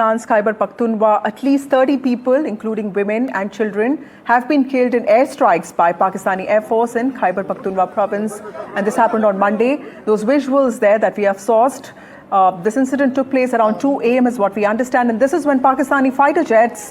Pakistan's Khyber Pakhtunkhwa, at least 30 people, including women and children, have been killed in airstrikes by Pakistani Airforce in Khyber Pakhtunkhwa province. And this happened on Monday. Those visuals there that we have sourced, this incident took place around 2 a.m. is what we understand. And this is when Pakistani fighter jets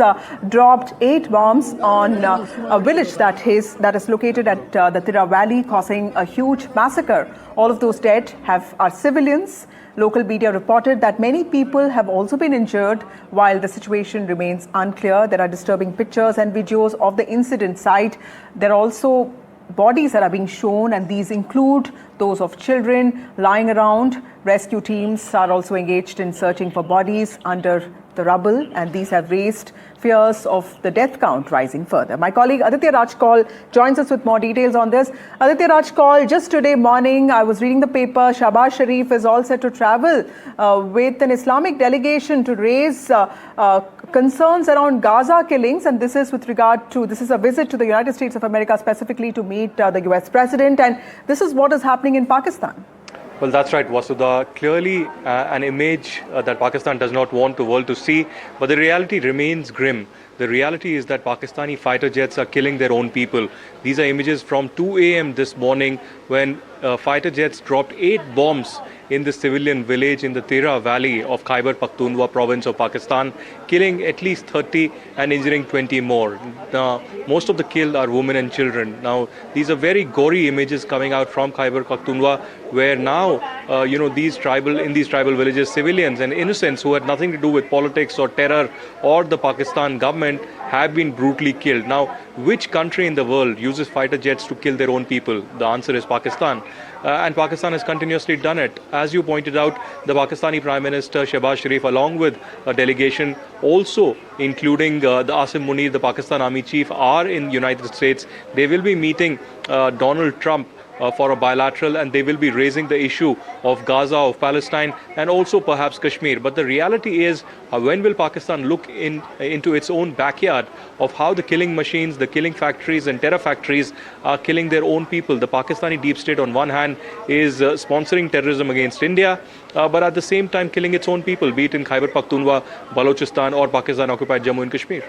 dropped 8 bombs on a village that is located at the Tira Valley, causing a huge massacre. All of those dead are civilians. Local media reported that many people have also been injured. While the situation remains unclear, there are disturbing pictures and videos of the incident site. There are also bodies that are being shown, and these include those of children lying around. Rescue teams are also engaged in searching for bodies under the rubble, and these have raised fears of the death count rising further. My colleague Aditya Rajkaul joins us with more details on this. Aditya Rajkaul, just today morning, I was reading the paper, Shahbaz Sharif is all set to travel with an Islamic delegation to raise concerns around Gaza killings, and this is a visit to the United States of America specifically to meet the US President, and this is what is happening in Pakistan. Well, that's right, Vasudha. Clearly an image that Pakistan does not want the world to see, but the reality remains grim. The reality is that Pakistani fighter jets are killing their own people. These are images from 2 a.m. this morning when fighter jets dropped 8 bombs in the civilian village in the Tira Valley of Khyber Pakhtunkhwa province of Pakistan, killing at least 30 and injuring 20 more. Now, most of the killed are women and children. Now, these are very gory images coming out from Khyber Pakhtunkhwa, where now, in these tribal villages, civilians and innocents who had nothing to do with politics or terror or the Pakistan government have been brutally killed. Now, which country in the world uses fighter jets to kill their own people? The answer is Pakistan. And Pakistan has continuously done it. As you pointed out, the Pakistani Prime Minister Shahbaz Sharif, along with a delegation, also including the Asim Munir, the Pakistan Army Chief, are in United States. They will be meeting Donald Trump for a bilateral, and they will be raising the issue of Gaza, of Palestine, and also perhaps Kashmir. But the reality is, when will Pakistan look into its own backyard of how the killing machines, the killing factories and terror factories are killing their own people? The Pakistani deep state on one hand is sponsoring terrorism against India, but at the same time killing its own people, be it in Khyber Pakhtunkhwa, Balochistan or Pakistan-occupied Jammu and Kashmir.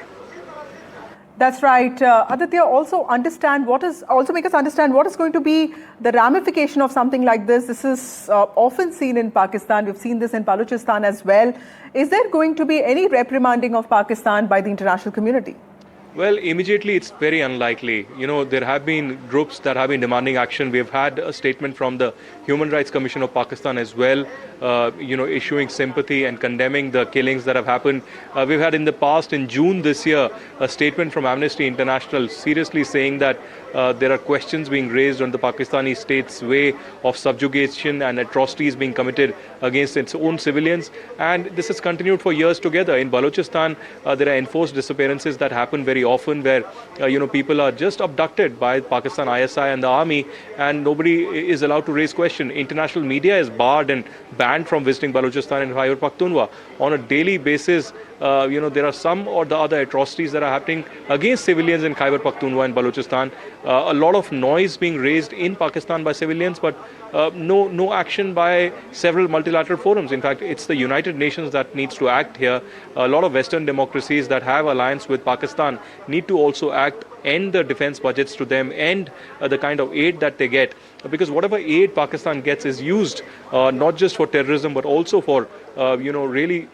That's right. Aditya, also make us understand what is going to be the ramification of something like this. This is often seen in Pakistan. We've seen this in Balochistan as well. Is there going to be any reprimanding of Pakistan by the international community? Well, immediately it's very unlikely. There have been groups that have been demanding action. We've had a statement from the Human Rights Commission of Pakistan as well, issuing sympathy and condemning the killings that have happened. We've had in the past, in June this year, a statement from Amnesty International seriously saying that there are questions being raised on the Pakistani state's way of subjugation and atrocities being committed against its own civilians. And this has continued for years together. In Balochistan, there are enforced disappearances that happen very often where, people are just abducted by Pakistan ISI and the army, and nobody is allowed to raise question. International media is barred and banned from visiting Balochistan and Khyber Pakhtunkhwa. On a daily basis, there are some or the other atrocities that are happening against civilians in Khyber Pakhtunkhwa and Balochistan. A lot of noise being raised in Pakistan by civilians, but no action by several multilateral forums. In fact, it's the United Nations that needs to act here. A lot of Western democracies that have alliance with Pakistan need to also act, end the defense budgets to them, end the kind of aid that they get. Because whatever aid Pakistan gets is used not just for terrorism, but also for really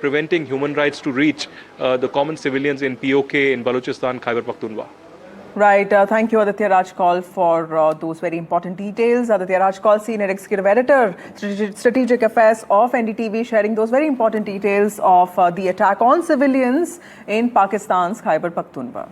preventing human rights to reach the common civilians in POK, in Balochistan, Khyber Pakhtunkhwa. Right. Thank you, Aditya Rajkaul, for those very important details. Aditya Rajkaul, Senior Executive Editor, Strategic Affairs of NDTV, sharing those very important details of the attack on civilians in Pakistan's Khyber Pakhtunkhwa.